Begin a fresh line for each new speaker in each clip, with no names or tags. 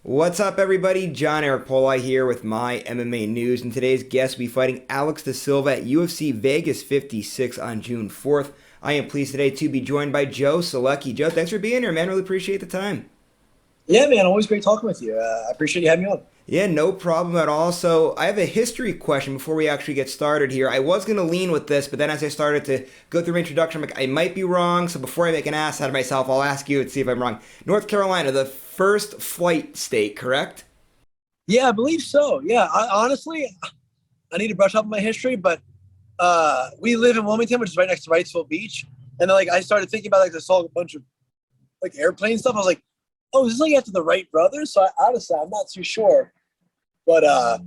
What's up, everybody? John Eric Poli here with my MMA news, and today's guest will be fighting Alex da Silva at UFC Vegas 56 on June 4th. I am pleased today to be joined by Joe Solecki. Joe, thanks for being here, man. Really appreciate the time.
Yeah, man, always great talking with you. I appreciate you having me on.
Yeah, no problem at all. So, I have a history question before we actually get started here. I was going to lean with this, but then as I started to go through my introduction, I'm like, I might be wrong. So, before I make an ass out of myself, I'll ask you and see if I'm wrong. North Carolina, the first flight state, correct?
Yeah, I believe so. Yeah, honestly, I need to brush up on my history, but we live in Wilmington, which is right next to Wrightsville Beach, and then like I started thinking about like I saw a bunch of like airplane stuff. I was like, oh, is this like after the Wright brothers? So honestly, I'm not too sure, but I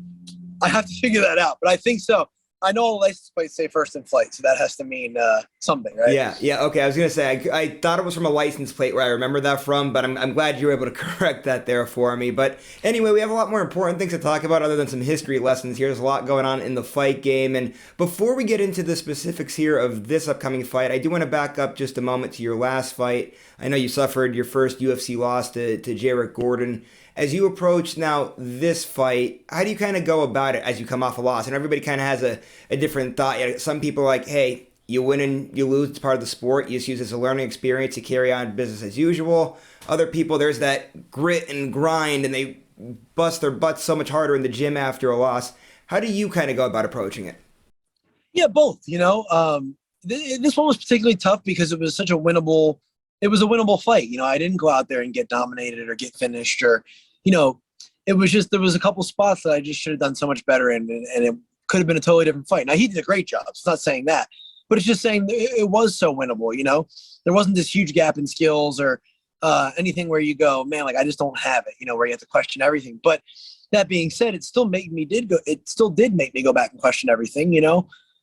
have to figure that out. But I think so. I know all the license plates say first in flight, so that has to mean something, right?
Yeah. Okay. I was gonna say I thought it was from a license plate where I remember that from, but I'm glad you were able to correct that there for me. But anyway, we have a lot more important things to talk about other than some history lessons here. There's a lot going on in the fight game, and before we get into the specifics here of this upcoming fight, I do want to back up just a moment to your last fight. I know you suffered your first UFC loss to Jarrett Gordon. As you approach now this fight, how do you kind of go about it as you come off a loss? And everybody kind of has a different thought. You know, some people are like, hey, you win and you lose, it's part of the sport. You just use it as a learning experience to carry on business as usual. Other people, there's that grit and grind, and they bust their butts so much harder in the gym after a loss. How do you kind of go about approaching it?
Yeah, both. This one was particularly tough because it was such a winnable. It was a winnable fight. I didn't go out there and get dominated or get finished or, you know, it was just there was a couple spots that I just should have done so much better in, and it could have been a totally different fight. Now he did a great job. It's not saying that, but it's just saying it was so winnable. There wasn't this huge gap in skills or anything where you go, man, like I just don't have it. Where you have to question everything. But that being said, it still made me did go. It still did make me go back and question everything.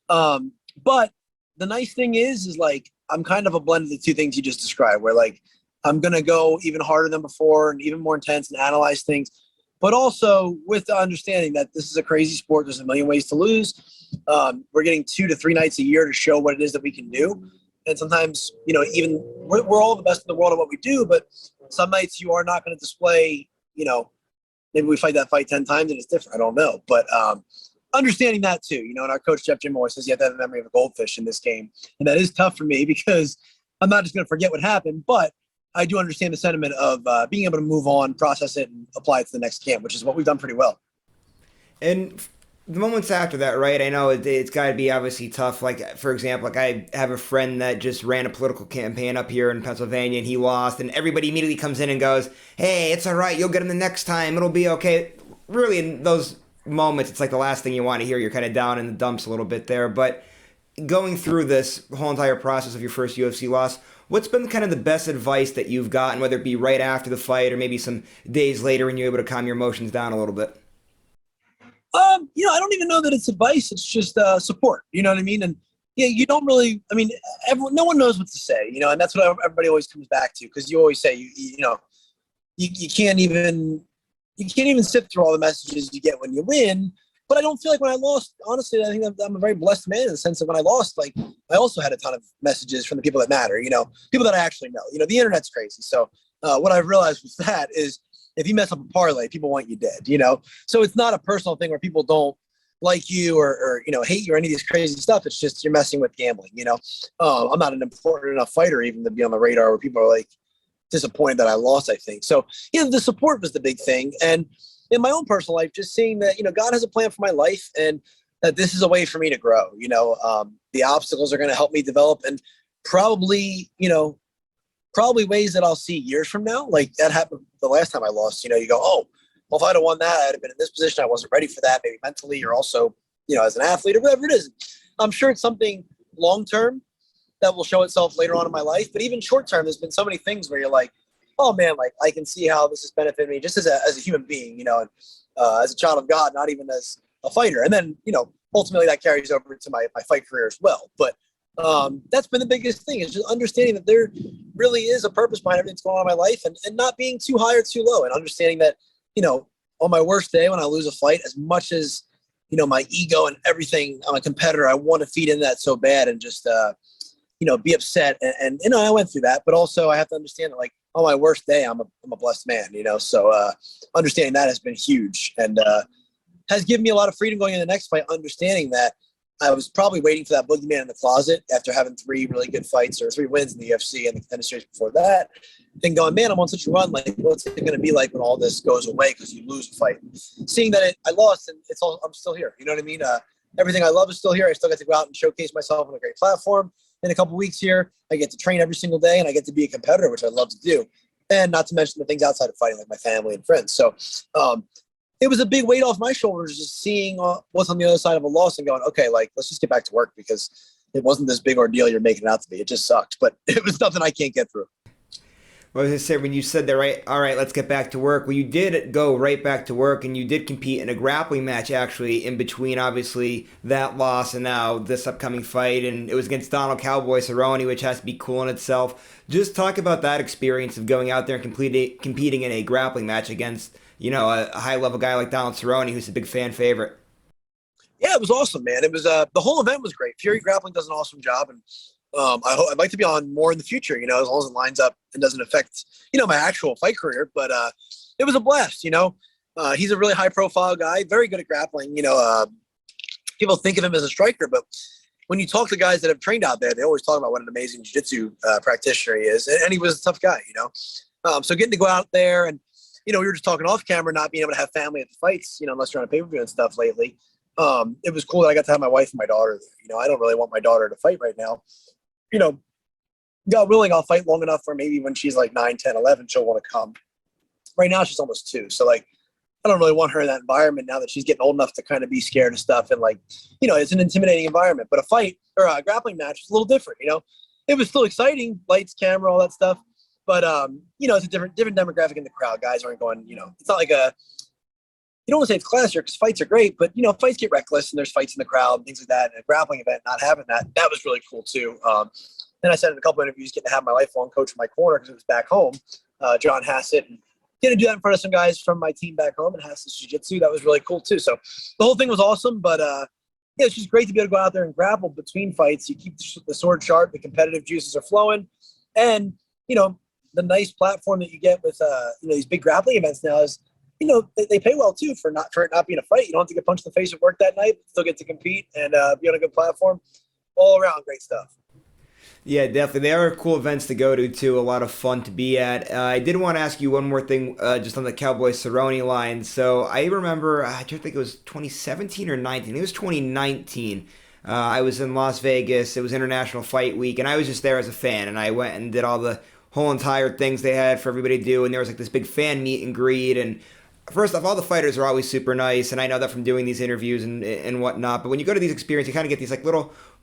But the nice thing is like I'm kind of a blend of the two things you just described, where like I'm gonna go even harder than before and even more intense and analyze things, but also with the understanding that this is a crazy sport. There's a million ways to lose. We're getting 2 to 3 nights a year to show what it is that we can do, and sometimes even we're all the best in the world at what we do, but some nights you are not going to display. Maybe we fight that fight 10 times and it's different. I don't know, but understanding that too, and our coach Jeff Jim always says you have to have the memory of a goldfish in this game, and that is tough for me because I'm not just going to forget what happened, but I do understand the sentiment of being able to move on, process it, and apply it to the next camp, which is what we've done pretty well.
And the moments after that, right? I know it's got to be obviously tough. Like, for example, like I have a friend that just ran a political campaign up here in Pennsylvania and he lost, and everybody immediately comes in and goes, hey, it's all right. You'll get him the next time. It'll be okay. Really, in those moments, it's like the last thing you want to hear. You're kind of down in the dumps a little bit there. But going through this whole entire process of your first UFC loss, what's been kind of the best advice that you've gotten, whether it be right after the fight or maybe some days later when you're able to calm your emotions down a little bit?
I don't even know that it's advice. It's just support. You know what I mean? And yeah, you don't really. I mean, no one knows what to say. And that's what everybody always comes back to because you always say you can't even sift through all the messages you get when you win. But I don't feel like when I lost, honestly, I think I'm a very blessed man in the sense that when I lost, like I also had a ton of messages from the people that matter. People that I actually know. The internet's crazy. So what I've realized with that is if you mess up a parlay, people want you dead. So it's not a personal thing where people don't like you or hate you or any of these crazy stuff. It's just you're messing with gambling. I'm not an important enough fighter even to be on the radar where people are like disappointed that I lost. I think so. The support was the big thing, and in my own personal life, just seeing that God has a plan for my life and that this is a way for me to grow. The obstacles are going to help me develop, and probably ways that I'll see years from now. Like that happened the last time I lost. You go, oh, well, if I'd have won that, I'd have been in this position. I wasn't ready for that, maybe mentally or also, as an athlete or whatever it is. I'm sure it's something long term that will show itself later on in my life. But even short term, there's been so many things where you're like, oh man, like I can see how this has benefited me just as a human being, and as a child of God, not even as a fighter. And then, ultimately that carries over to my fight career as well. But that's been the biggest thing is just understanding that there really is a purpose behind everything that's going on in my life and not being too high or too low and understanding that, on my worst day when I lose a fight, as much as, my ego and everything, I'm a competitor. I want to feed into that so bad and just, be upset. And I went through that, but also I have to understand that like, on my worst day, I'm a blessed man, you know? So, understanding that has been huge and, has given me a lot of freedom going into the next fight, understanding that I was probably waiting for that boogeyman in the closet after having 3 really good fights or 3 wins in the UFC and the contender series before that. And going, man, I'm on such a run. Like, what's it going to be like when all this goes away because you lose a fight? Seeing that I lost and I'm still here. You know what I mean? Everything I love is still here. I still get to go out and showcase myself on a great platform. In a couple weeks here, I get to train every single day and I get to be a competitor, which I love to do. And not to mention the things outside of fighting, like my family and friends. So, it was a big weight off my shoulders just seeing what's on the other side of a loss and going, okay, like, let's just get back to work because it wasn't this big ordeal you're making it out to be. It just sucked, but it was nothing I can't get through.
Well, I was going to say, when you said that, right, all right, let's get back to work. Well, you did go right back to work, and you did compete in a grappling match, actually, in between, obviously, that loss and now this upcoming fight, and it was against Donald Cowboy Cerrone, which has to be cool in itself. Just talk about that experience of going out there and competing in a grappling match against, you know, a high-level guy like Donald Cerrone, who's a big fan favorite.
Yeah, it was awesome, man. It was the whole event was great. Fury Grappling does an awesome job, and I'd like to be on more in the future, you know, as long as it lines up and doesn't affect, you know, my actual fight career. But it was a blast, you know. He's a really high-profile guy, very good at grappling. You know, people think of him as a striker, but when you talk to guys that have trained out there, they always talk about what an amazing jiu-jitsu practitioner he is, and he was a tough guy, you know. So getting to go out there and, you know, we were just talking off camera, not being able to have family at the fights, you know, unless you're on a pay-per-view and stuff lately. It was cool that I got to have my wife and my daughter there. You know, I don't really want my daughter to fight right now. You know, God willing, I'll fight long enough for maybe when she's like 9, 10, 11, she'll want to come. Right now, she's almost 2. So, like, I don't really want her in that environment now that she's getting old enough to kind of be scared of stuff. And, like, you know, it's an intimidating environment. But a fight or a grappling match is a little different, you know. It was still exciting, lights, camera, all that stuff. But, you know, it's a different demographic in the crowd. Guys aren't going, you know, it's not like you don't want to say it's classier because fights are great, but, you know, fights get reckless and there's fights in the crowd and things like that. And a grappling event, not having that was really cool too. Then I said in a couple of interviews, getting to have my lifelong coach in my corner because it was back home, John Hassett, and getting to do that in front of some guys from my team back home and Hassett's Jiu-Jitsu. That was really cool too. So the whole thing was awesome, but yeah, it's just great to be able to go out there and grapple between fights. You keep the sword sharp, the competitive juices are flowing, and, you know, the nice platform that you get with, you know, these big grappling events now is, you know, they pay well too for it not being a fight. You don't have to get punched in the face at work that night, still get to compete and be on a good platform. All around great stuff.
Yeah, definitely. They are cool events to go to, too. A lot of fun to be at. I did want to ask you one more thing just on the Cowboy Cerrone line. So I remember, I don't think it was 2017 or 19. It was 2019. I was in Las Vegas. It was International Fight Week, and I was just there as a fan. And I went and did all the whole entire things they had for everybody to do. And there was like this big fan meet and greet. And first off, all the fighters are always super nice. And I know that from doing these interviews and whatnot. But when you go to these experiences, you kind of get these like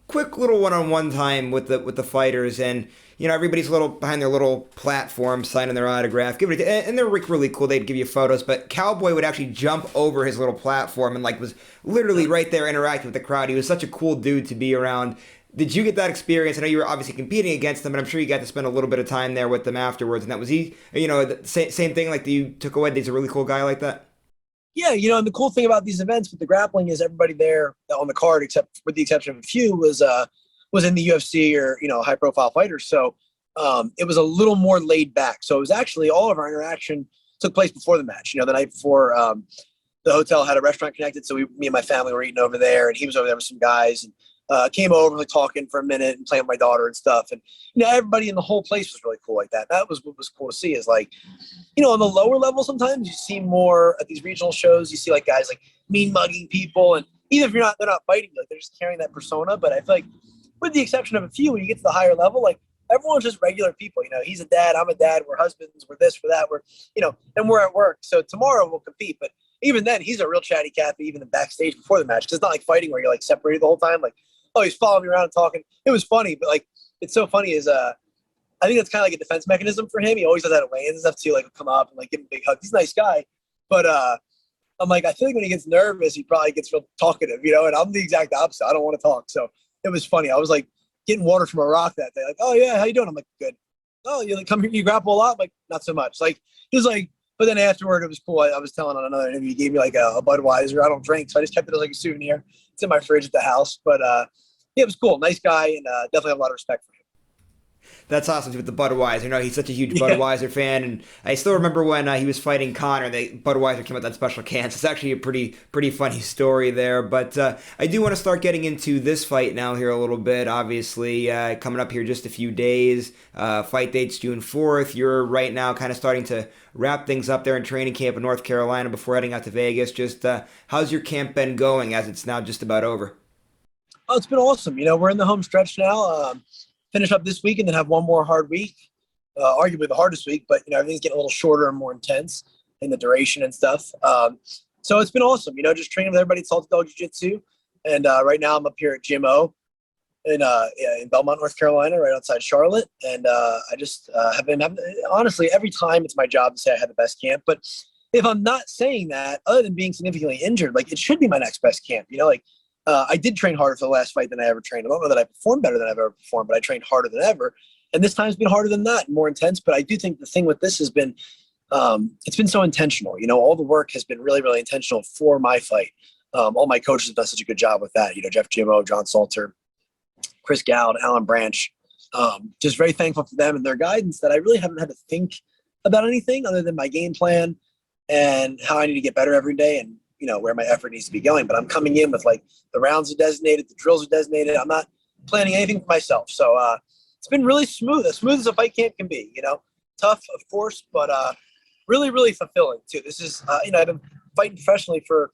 quick little one-on-one time with the fighters, and you know everybody's little behind their little platform signing their autograph, and they're really cool. They'd give you photos, but Cowboy would actually jump over his little platform and like was literally right there interacting with the crowd. He was such a cool dude to be around. Did you get that experience? I know you were obviously competing against them, but I'm sure you got to spend a little bit of time there with them afterwards. And that was you know, the same thing. Like you took away. He's a really cool guy like that.
Yeah, you know, and the cool thing about these events with the grappling is everybody there on the card, except with the exception of a few, was in the UFC or, you know, high profile fighters. So it was a little more laid back. So it was actually all of our interaction took place before the match. You know, the night before, the hotel had a restaurant connected, so me and my family were eating over there, and he was over there with some guys, and came over like talking for a minute and playing with my daughter and stuff. And you know, everybody in the whole place was really cool like that. That was what was cool to see. Is like, you know, on the lower level, sometimes you see more at these regional shows. You see like guys like mean mugging people, and even if they're not fighting, like they're just carrying that persona. But I feel like, with the exception of a few, when you get to the higher level, like everyone's just regular people. You know, he's a dad, I'm a dad, we're husbands, we're this, we're that, we're, you know, and we're at work. So tomorrow we'll compete, but even then, he's a real chatty Cathy, even the backstage before the match. Because it's not like fighting where you're like separated the whole time. Like, oh, he's following me around and talking. It was funny, but like, it's so funny is I think it's kind of like a defense mechanism for him. He always does that at weigh-ins and stuff too. Like, he'll come up and like give him a big hug. He's a nice guy, but I'm like, I feel like when he gets nervous, he probably gets real talkative, you know. And I'm the exact opposite. I don't want to talk. So it was funny. I was like getting water from a rock that day. Like, oh yeah, how you doing? I'm like, good. Oh, you like come here? You grapple a lot? I'm like, not so much. Like, he was like. But then afterward, it was cool. I was telling on another interview, he gave me like a Budweiser. I don't drink, so I just kept it as like a souvenir. It's in my fridge at the house. But yeah, it was cool. Nice guy, and definitely have a lot of respect for him.
That's awesome with the Budweiser. You know, he's such a huge
Yeah.
Budweiser fan, and I still remember when he was fighting Connor. Budweiser came out with that special can. So it's actually a pretty funny story there. But I do want to start getting into this fight now here a little bit. Obviously, coming up here just a few days. Fight date's June 4th. You're right now kind of starting to wrap things up there in training camp in North Carolina before heading out to Vegas. Just how's your camp been going as it's now just about over?
Oh, it's been awesome. You know, we're in the home stretch now. Finish up this week and then have one more hard week, arguably the hardest week, but you know, everything's getting a little shorter and more intense in the duration and stuff. So it's been awesome, you know, just training with everybody at Salty Dog Jiu-Jitsu. And right now I'm up here at GMO in Belmont, North Carolina, right outside Charlotte. And I just have been having, honestly, every time it's my job to say I had the best camp. But if I'm not saying that, other than being significantly injured, like it should be my next best camp, you know, like I did train harder for the last fight than I ever trained. I don't know that I performed better than I've ever performed, but I trained harder than ever. And this time's been harder than that and more intense. But I do think the thing with this has been, it's been so intentional. You know, all the work has been really, really intentional for my fight. All my coaches have done such a good job with that. You know, Jeff GMO, John Salter, Chris Gowd, Alan Branch. Just very thankful for them and their guidance that I really haven't had to think about anything other than my game plan and how I need to get better every day and, you know, where my effort needs to be going. But I'm coming in with like the rounds are designated, the drills are designated. I'm not planning anything for myself. So it's been really smooth, as smooth as a fight camp can be, you know, tough, of course, but really, really fulfilling too. This is, you know, I've been fighting professionally for,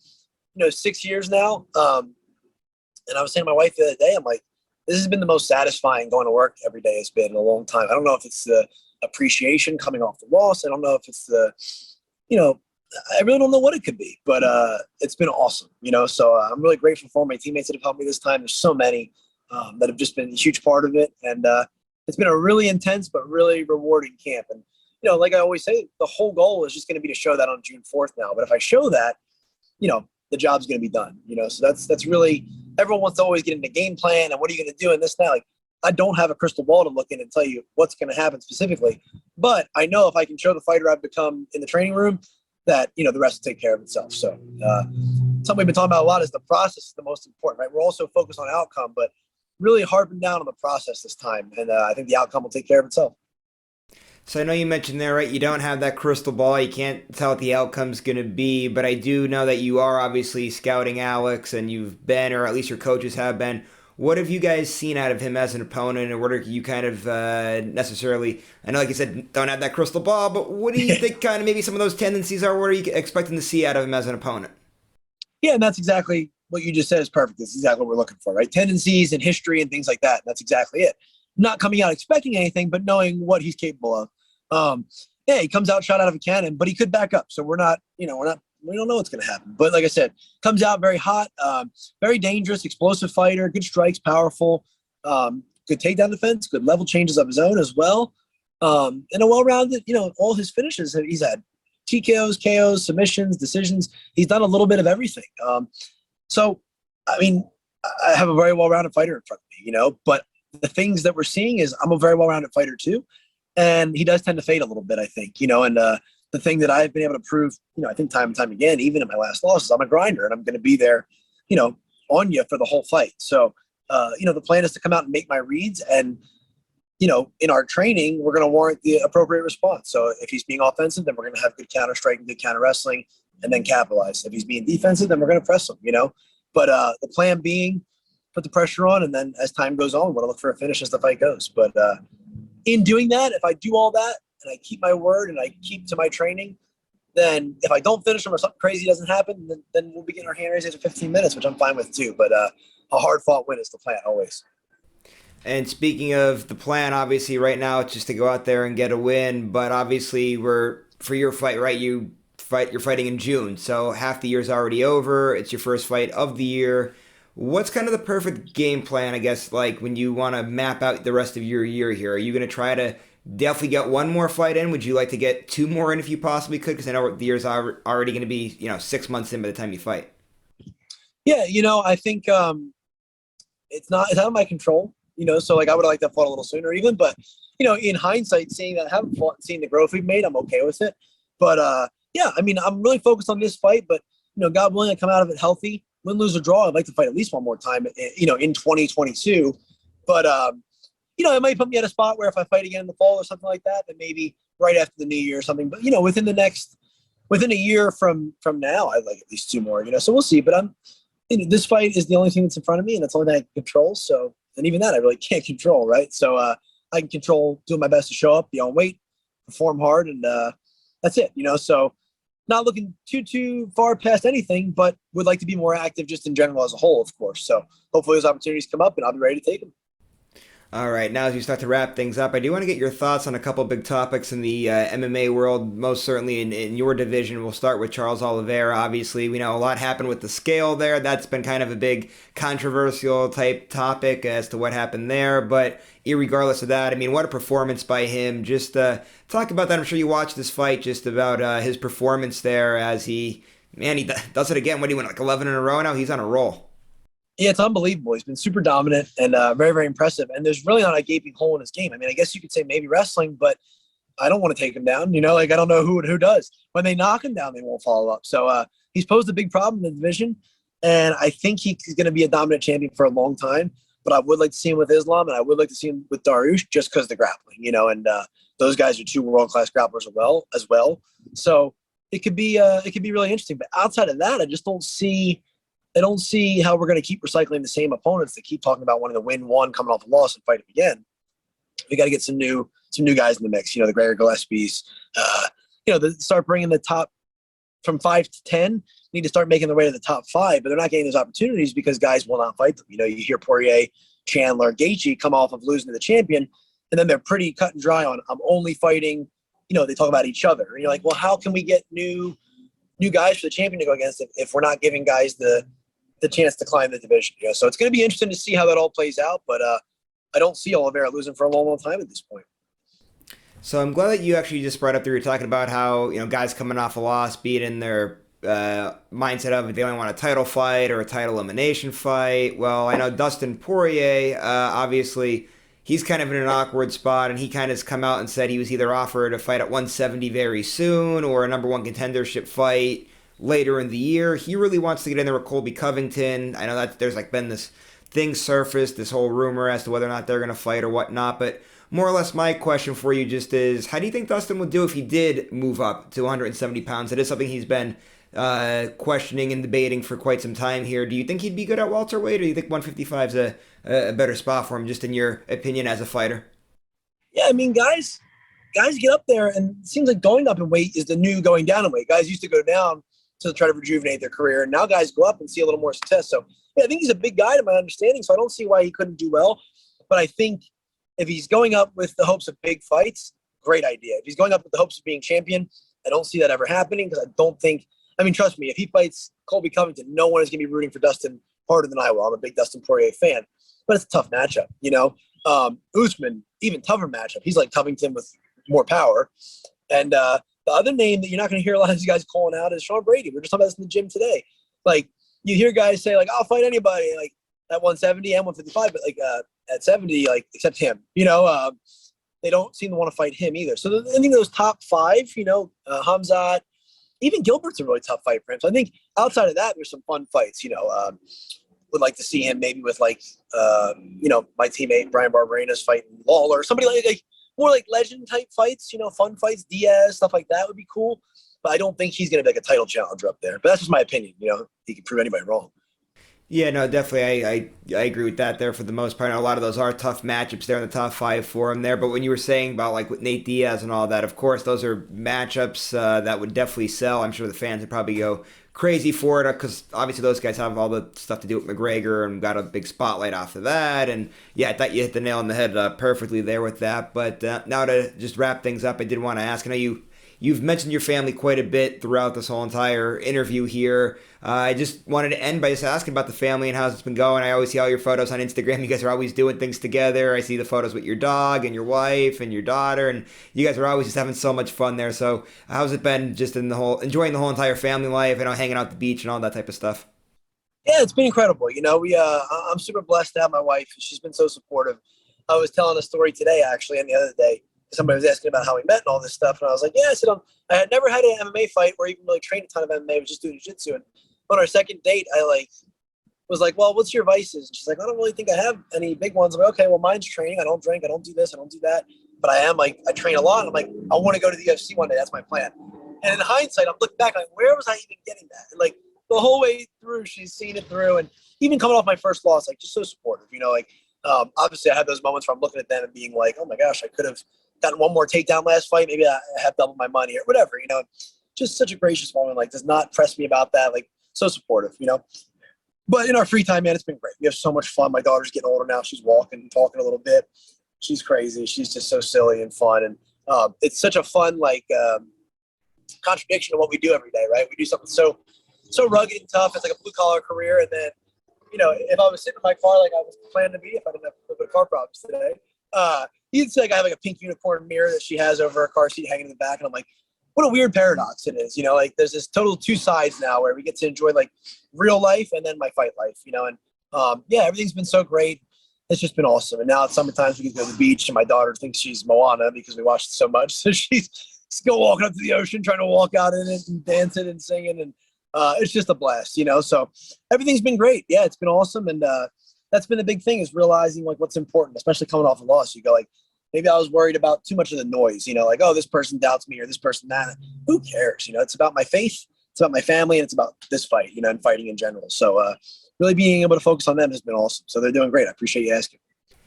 you know, 6 years now. And I was saying to my wife the other day, I'm like, this has been the most satisfying going to work every day has been in a long time. I don't know if it's the appreciation coming off the loss. I don't know if it's the, you know, I really don't know what it could be, but it's been awesome, you know. So I'm really grateful for all my teammates that have helped me this time. There's so many that have just been a huge part of it, and it's been a really intense but really rewarding camp. And you know, like I always say, the whole goal is just going to be to show that on June 4th now. But if I show that, you know, the job's going to be done. You know, so that's really everyone wants to always get into game plan and what are you going to do in this now. Like I don't have a crystal ball to look in and tell you what's going to happen specifically, but I know if I can show the fighter I've become in the training room, that, you know, the rest will take care of itself. So something we've been talking about a lot is the process is the most important, right? We're also focused on outcome, but really harping down on the process this time. And I think the outcome will take care of itself.
So I know you mentioned there, right? You don't have that crystal ball. You can't tell what the outcome's going to be, but I do know that you are obviously scouting Alex and you've been, or at least your coaches have been. What have you guys seen out of him as an opponent, and what are you kind of necessarily, I know like you said, don't have that crystal ball, but what do you think kind of maybe some of those tendencies are? What are you expecting to see out of him as an opponent?
Yeah, and that's exactly what you just said is perfect. That's exactly what we're looking for, right? Tendencies and history and things like that. That's exactly it. Not coming out expecting anything, but knowing what he's capable of. Yeah, he comes out shot out of a cannon, but he could back up. So we're not, you know, we don't know what's going to happen. But like I said, comes out very hot, very dangerous, explosive fighter, good strikes, powerful, good takedown defense, good level changes of his own as well. And a well-rounded, you know, all his finishes, he's had TKOs, KOs, submissions, decisions. He's done a little bit of everything. So, I mean, I have a very well-rounded fighter in front of me, you know, but the things that we're seeing is I'm a very well-rounded fighter too. And he does tend to fade a little bit, I think, you know, and the thing that I've been able to prove, you know, I think time and time again, even in my last losses, I'm a grinder and I'm going to be there, you know, on you for the whole fight. So, you know, the plan is to come out and make my reads and, you know, in our training, we're going to warrant the appropriate response. So if he's being offensive, then we're going to have good counter striking, good counter wrestling, and then capitalize. If he's being defensive, then we're going to press him, you know, but the plan being put the pressure on. And then as time goes on, we're going to look for a finish as the fight goes. But in doing that, if I do all that, and I keep my word and I keep to my training, then if I don't finish them or something crazy doesn't happen, then we'll be getting our hand raised after 15 minutes, which I'm fine with too. But a hard-fought win is the plan always.
And speaking of the plan, obviously right now it's just to go out there and get a win. But obviously for your fight, right? You're fighting in June, so half the year's already over. It's your first fight of the year. What's kind of the perfect game plan, I guess, like when you want to map out the rest of your year here? Are you going to try to definitely get one more fight in? Would you like to get two more in if you possibly could? Because I know the year's already going to be, you know, 6 months in by the time you fight.
Yeah, you know, I think it's out of my control, you know, so like I would have liked to have fought a little sooner even, but, you know, in hindsight, seeing that I haven't fought and seeing the growth we've made, I'm okay with it. But yeah, I mean, I'm really focused on this fight, but, you know, God willing, I come out of it healthy, win, lose, or draw. I'd like to fight at least one more time, you know, in 2022. But, it might put me at a spot where if I fight again in the fall or something like that, then maybe right after the new year or something. But within a year from now, I'd like at least 2 more. So we'll see. But this fight is the only thing that's in front of me, and it's the only thing I can control. So, and even that I really can't control, right? So I can control doing my best to show up, be on weight, perform hard, and that's it. So not looking too far past anything, but would like to be more active just in general as a whole, of course. So hopefully those opportunities come up, and I'll be ready to take them.
All right, now as we start to wrap things up, I do want to get your thoughts on a couple big topics in the MMA world, most certainly in your division. We'll start with Charles Oliveira. Obviously, we know a lot happened with the scale there. That's been kind of a big controversial type topic as to what happened there. But irregardless of that, I mean, what a performance by him. Just talk about that. I'm sure you watched this fight, just about his performance there as he does it again. What do you win, like 11 in a row now? He's on a roll.
Yeah, it's unbelievable. He's been super dominant and very, very impressive. And there's really not a gaping hole in his game. I mean, I guess you could say maybe wrestling, but I don't want to take him down. I don't know who does. When they knock him down, they won't follow up. So he's posed a big problem in the division, and I think he's going to be a dominant champion for a long time. But I would like to see him with Islam, and I would like to see him with Dariush just because of the grappling, and those guys are 2 world-class grapplers as well. So it could be really interesting. But outside of that, I don't see how we're going to keep recycling the same opponents that keep talking about wanting to win one, coming off a loss, and fight him again. We got to get some new guys in the mix. The Gregor Gillespie's. Start bringing the top from 5 to 10. Need to start making their way to the top 5, but they're not getting those opportunities because guys will not fight them. You hear Poirier, Chandler, Gaethje come off of losing to the champion, and then they're pretty cut and dry on I'm only fighting. They talk about each other, and you're like, well, how can we get new guys for the champion to go against if we're not giving guys the chance to climb the division? So it's going to be interesting to see how that all plays out, but I don't see Oliveira losing for a long time at this point.
So I'm glad that you actually just brought up that you were talking about how guys coming off a loss, be it in their mindset of it, they only want a title fight or a title elimination fight. Well, I know Dustin Poirier, obviously he's kind of in an awkward spot, and he kind of has come out and said he was either offered a fight at 170 very soon or a number 1 contendership fight later in the year. He really wants to get in there with Colby Covington. I know that there's been this thing surfaced, this whole rumor as to whether or not they're going to fight or whatnot, but more or less my question for you just is, how do you think Dustin would do if he did move up to 170 pounds? It is something he's been questioning and debating for quite some time here. Do you think he'd be good at welterweight, or do you think 155 is a better spot for him, just in your opinion as a fighter?
Yeah, I mean, guys get up there, and it seems like going up in weight is the new going down in weight. Guys used to go down to try to rejuvenate their career, and now guys go up and see a little more success. So yeah, I think he's a big guy to my understanding, so I don't see why he couldn't do well. But I think if he's going up with the hopes of big fights, great idea. If he's going up with the hopes of being champion, I don't see that ever happening, because I don't think, trust me, if he fights Colby Covington, no one is going to be rooting for Dustin harder than I will. I'm a big Dustin Poirier fan, but it's a tough matchup, Usman, even tougher matchup. He's like Covington with more power. And the other name that you're not going to hear a lot of these guys calling out is Sean Brady. We are just talking about this in the gym today. You hear guys say, I'll fight anybody, at 170 and 155, but at 70, except him. They don't seem to want to fight him either. So I think those top 5, Hamzat, even Gilbert's a really tough fight for him. So I think outside of that, there's some fun fights. Would like to see him maybe with my teammate Brian Barberena's fighting Lawler, somebody more legend type fights. Fun fights, Diaz, stuff like that would be cool. But I don't think he's going to be a title challenger up there. But that's just my opinion. He can prove anybody wrong.
Yeah, no, definitely. I agree with that there for the most part. A lot of those are tough matchups there in the top 5 for him there. But when you were saying about with Nate Diaz and all that, of course, those are matchups that would definitely sell. I'm sure the fans would probably go crazy for it because obviously those guys have all the stuff to do with McGregor and got a big spotlight after that. And yeah, I thought you hit the nail on the head perfectly there with that. But now to just wrap things up, I did want to ask, I know you've mentioned your family quite a bit throughout this whole entire interview here. I just wanted to end by just asking about the family and how it's been going. I always see all your photos on Instagram. You guys are always doing things together. I see the photos with your dog and your wife and your daughter, and you guys are always just having so much fun there. So how's it been just enjoying the whole entire family life, hanging out at the beach and all that type of stuff?
Yeah, it's been incredible. I'm super blessed to have my wife. She's been so supportive. I was telling a story today, actually, and the other day. Somebody was asking about how we met and all this stuff, and I was like, yeah, I said, I had never had an MMA fight or even really trained a ton of MMA. I was just doing jiu-jitsu, and on our second date, I was like, well, what's your vices? And she's like, I don't really think I have any big ones. I'm like, okay, well, mine's training. I don't drink. I don't do this. I don't do that. But I am like, I train a lot. I'm like, I want to go to the UFC one day. That's my plan. And in hindsight, I'm looking back like, where was I even getting that? And like the whole way through, she's seen it through. And even coming off my first loss, like just so supportive, you know, like obviously I had those moments where I'm looking at them and being like, oh my gosh, I could have gotten one more takedown last fight. Maybe I have double my money or whatever, you know, just such a gracious woman, like does not press me about that. Like so supportive, you know. But in our free time, man, it's been great. We have so much fun. My daughter's getting older now. She's walking and talking a little bit. She's crazy. She's just so silly and fun. And it's such a fun, like, contradiction of what we do every day, right? We do something so rugged and tough. It's like a blue-collar career. And then, you know, if I was sitting in my car like I was planning to be, if I didn't have a little bit of car problems today, you'd see like I have like a pink unicorn mirror that she has over her car seat hanging in the back. And I'm like, what a weird paradox it is, you know, like there's this total two sides now where we get to enjoy like real life and then my fight life, you know, and yeah, everything's been so great. It's just been awesome. And now at summertime we can go to the beach and my daughter thinks she's Moana because we watched it so much. So she's still walking up to the ocean, trying to walk out in it and dancing and singing. And it's just a blast, you know, so everything's been great. Yeah, it's been awesome. And that's been the big thing is realizing like what's important, especially coming off a loss. You go like, maybe I was worried about too much of the noise, you know, like, oh, this person doubts me or this person that. Who cares? You know, it's about my faith, it's about my family, and it's about this fight, you know, and fighting in general. So really being able to focus on them has been awesome. So they're doing great. I appreciate you asking.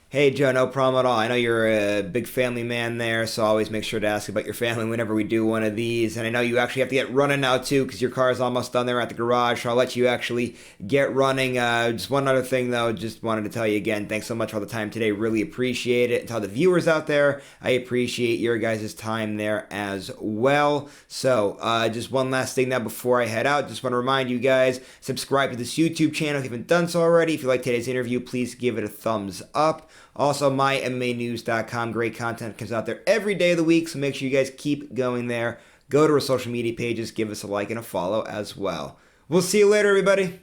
Hey, Joe, no problem at all. I know you're a big family man there, so I always make sure to ask about your family whenever we do one of these. And I know you actually have to get running now, too, because your car is almost done there at the garage, so I'll let you actually get running. Just one other thing, though, just wanted to tell you again, thanks so much for all the time today. Really appreciate it. And to all the viewers out there, I appreciate your guys' time there as well. So just one last thing now before I head out. Just want to remind you guys, subscribe to this YouTube channel if you haven't done so already. If you like today's interview, please give it a thumbs up. Also, MyMMANews.com. Great content comes out there every day of the week, so make sure you guys keep going there. Go to our social media pages, give us a like and a follow as well. We'll see you later, everybody.